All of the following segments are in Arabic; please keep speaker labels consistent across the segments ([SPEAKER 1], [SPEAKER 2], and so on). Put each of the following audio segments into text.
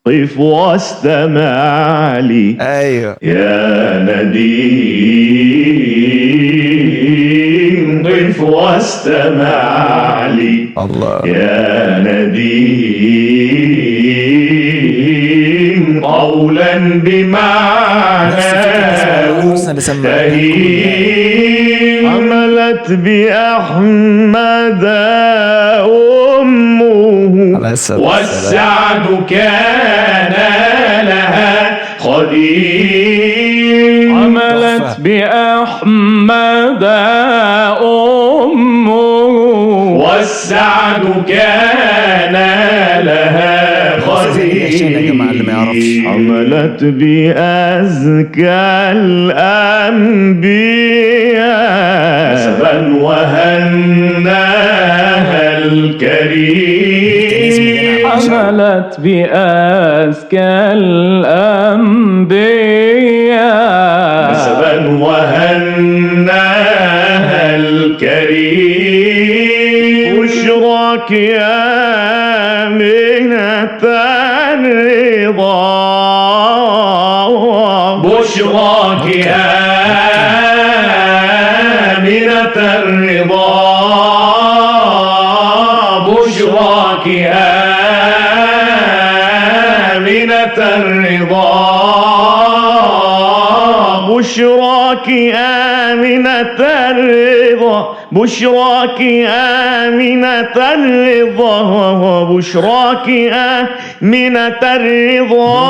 [SPEAKER 1] قف واستمع لي.
[SPEAKER 2] ايوه
[SPEAKER 1] يا نديم قف واستمع لي.
[SPEAKER 2] الله.
[SPEAKER 1] يا نديم قولا بمعناه تهيم. حملت بأحمد أمه والسعد كان لها خديم.
[SPEAKER 3] حملت بأحمد أمه
[SPEAKER 1] والسعد كان لها خديم. حملت بأزكى الأنبياء نسبا وهناها الكريم.
[SPEAKER 3] حملت بأزكى الأنبياء
[SPEAKER 1] نسبا وهناها الكريم. بشراك يا آمنة الرضا. بشراك يا آمنة الرضا. بشراك يا آمنة الرضا. بشراك آمنة الرضا. بشراك آمنة الرضا. بشراك آمنة الرضا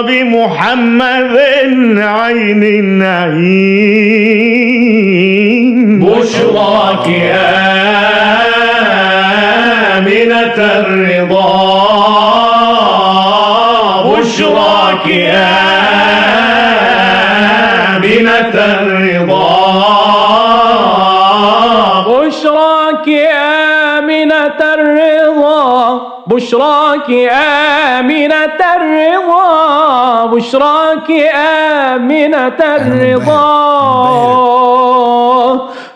[SPEAKER 1] بمحمد عين النعيم. بشراك آمنة الرضا. بشراك آمنة الرضا.
[SPEAKER 3] بشراك آمنة الرضا. بشراك آمنة الرضا. بشراك آمنة الرضا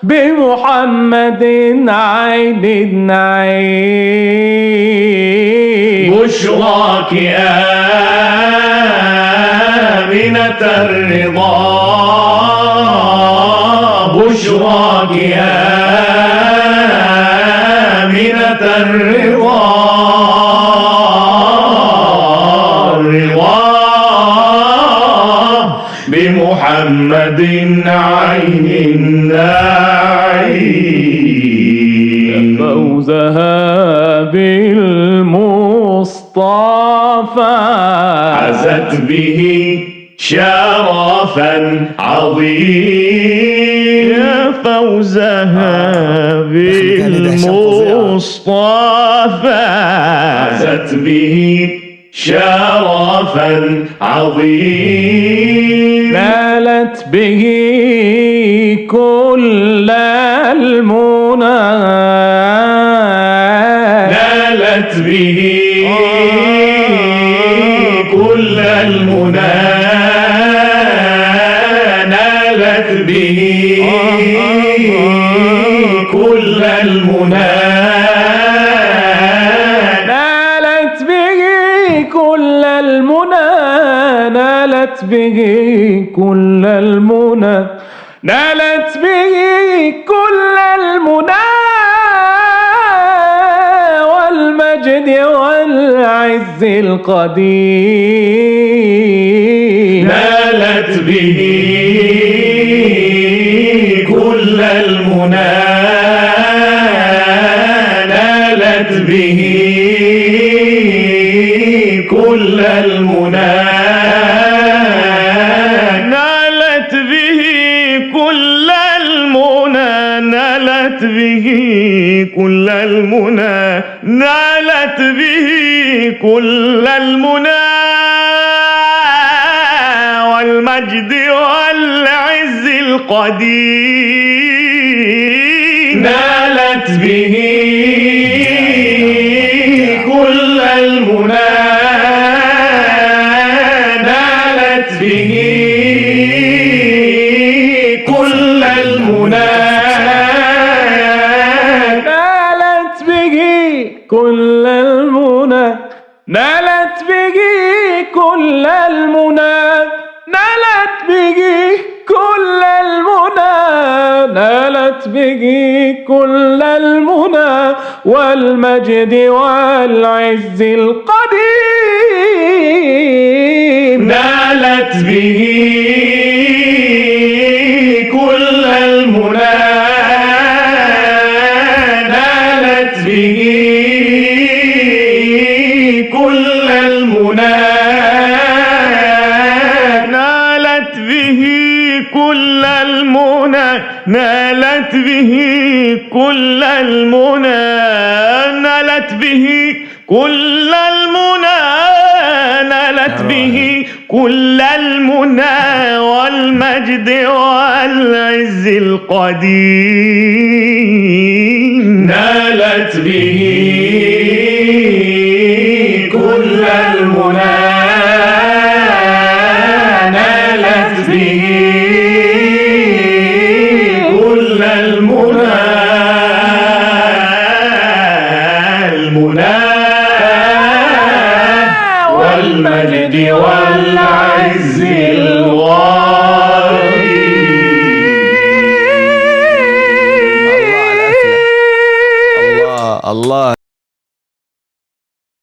[SPEAKER 3] بمحمد عين النعيم.
[SPEAKER 1] بشراك آمنة الرضا. بشراك آمنة الرضا. بمحمد عين النعيم.
[SPEAKER 3] فوزها بالمصطفى
[SPEAKER 1] عزت به شرفا عظيم. يا فوزها بالمصطفى عزت به شرفا عظيم.
[SPEAKER 3] نالت به كل المنى.
[SPEAKER 1] نالت به كل المنى. نالت به كل المنى.
[SPEAKER 3] نالت به كل المنى. نالت به كل المنى. نالت به كل المنى والمجد والعز القديم.
[SPEAKER 1] نالت به كل المنى. نالت به كل المنى. نالت به كل المنى. نالت به كل المنى. نالت به كل المنى والمجد والعز القديم. نالت به كل المنى. نالت به كل المنى.
[SPEAKER 3] نالت به كل المنى. نالت به كل المنى، نالت به كل المنى، نالت به كل المنى والمجد والعز القديم.
[SPEAKER 1] نالت به كل المنى، نالت به كل المنى، نالت به كل المنى، نالت به كل المنى، نالت به كل المنى، نالت به كل المنى والمجد والعز القديم. نالت به كل المنى، نالت به كل المنى، المنى والمجد والعز